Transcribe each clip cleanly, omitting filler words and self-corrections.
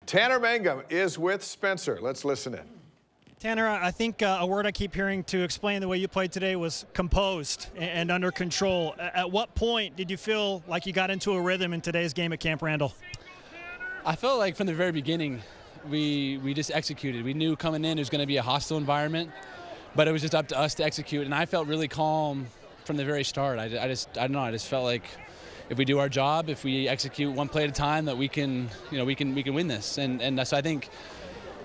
Tanner Mangum is with Spencer. Let's listen in. Tanner, I think a word I keep hearing to explain the way you played today was composed and under control. At what point did you feel like you got into a rhythm in today's game at Camp Randall? I felt like from the very beginning, we just executed. We knew coming in it was going to be a hostile environment, but it was just up to us to execute. And I felt really calm from the very start. I don't know. I just felt like if we do our job, if we execute one play at a time, that we can win this. And so I think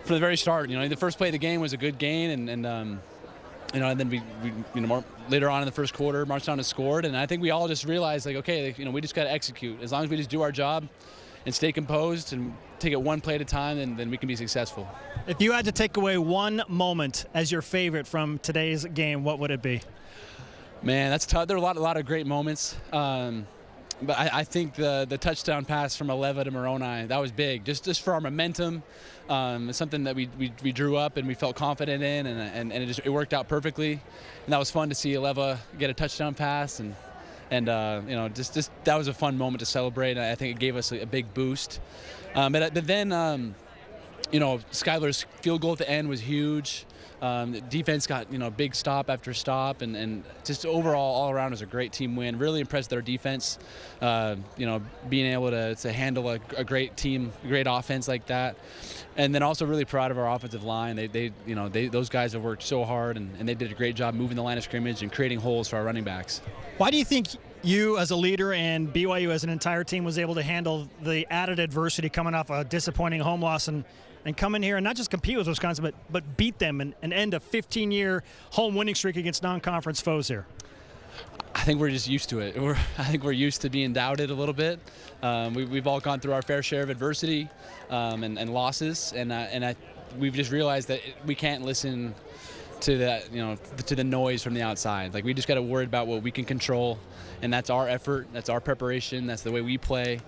from the very start, the first play of the game was a good gain, and then we later on in the first quarter marched on and scored. And I think we all just realized, like, okay, we just got to execute. As long as we just do our job and stay composed and take it one play at a time, then we can be successful. If you had to take away one moment as your favorite from today's game, what would it be? Man, that's tough. There are a lot of great moments. But I think the touchdown pass from Aleva to Moroni, that was big, just for our momentum. It's something that we drew up and we felt confident in, and it worked out perfectly. And that was fun to see Aleva get a touchdown pass, and just that was a fun moment to celebrate. And I think it gave us a big boost. But then Skylar's field goal at the end was huge. The defense got big stop after stop, and just overall all around was a great team win. Really impressed with our defense, being able to handle a great team, great offense like that, and then also really proud of our offensive line. Those guys have worked so hard, and they did a great job moving the line of scrimmage and creating holes for our running backs. Why do you think you as a leader and BYU as an entire team was able to handle the added adversity coming off a disappointing home loss and come in here and not just compete with Wisconsin, but beat them and end a 15-year home winning streak against non-conference foes here? I think we're just used to it. I think we're used to being doubted a little bit. We've all gone through our fair share of adversity and losses, and we've just realized that we can't listen to that, to the noise from the outside. Like, we just got to worry about what we can control, and that's our effort, that's our preparation, that's the way we play.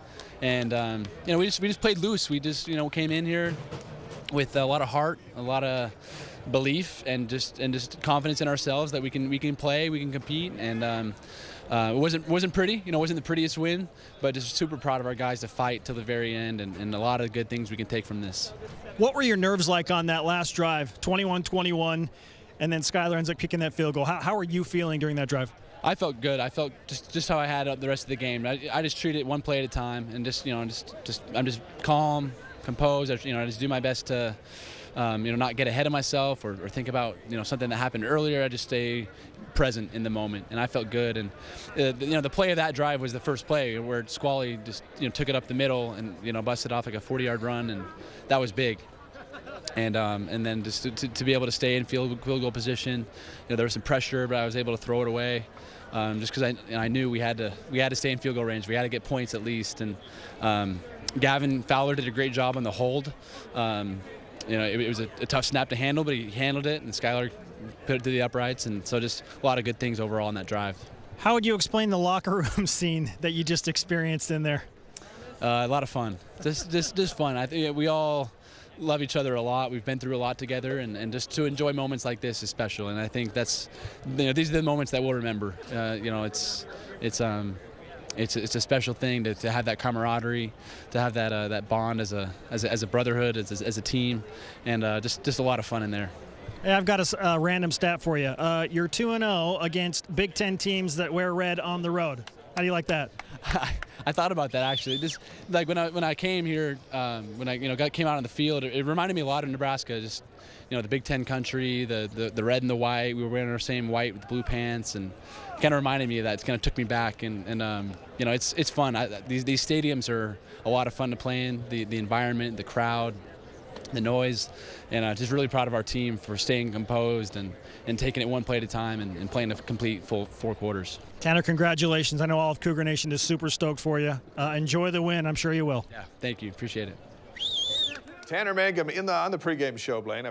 And we just played loose. We just came in here with a lot of heart, a lot of belief, and just confidence in ourselves that we can play, we can compete. And it wasn't pretty, it wasn't the prettiest win, but just super proud of our guys to fight till the very end, and a lot of good things we can take from this. What were your nerves like on that last drive, 21-21, and then Skylar ends up kicking that field goal? How are you feeling during that drive? I felt good. I felt just how I had the rest of the game. I just treat it one play at a time, and I'm just calm, composed. I just do my best to not get ahead of myself or think about something that happened earlier. I just stay present in the moment, and I felt good. And the play of that drive was the first play where Squally just took it up the middle and busted off like a 40-yard run, and that was big. And then just to be able to stay in field goal position, there was some pressure, but I was able to throw it away, just because I knew we had to stay in field goal range. We had to get points at least. And Gavin Fowler did a great job on the hold. It was a tough snap to handle, but he handled it, and Skylar put it to the uprights, and so just a lot of good things overall on that drive. How would you explain the locker room scene that you just experienced in there? A lot of fun. Just fun. I think we all love each other a lot. We've been through a lot together, and just to enjoy moments like this is special. And I think that's these are the moments that we'll remember. It's a special thing to have that camaraderie, to have that bond as a brotherhood, as a team, and just a lot of fun in there. Hey, I've got a random stat for you. You're 2-0 against Big Ten teams that wear red on the road. How do you like that? I thought about that actually. Just like when I came here, when I came out on the field, it reminded me a lot of Nebraska. Just the Big Ten country, the red and the white. We were wearing our same white with the blue pants, and kind of reminded me of that. It kind of took me back, and it's fun. These stadiums are a lot of fun to play in. The environment, the crowd, the noise, and just really proud of our team for staying composed and taking it one play at a time and playing a complete full 4 quarters. Tanner, congratulations. I know all of Cougar Nation is super stoked for you. Enjoy the win. I'm sure you will. Yeah, thank you. Appreciate it. Tanner Mangum on the pregame show, Blaine.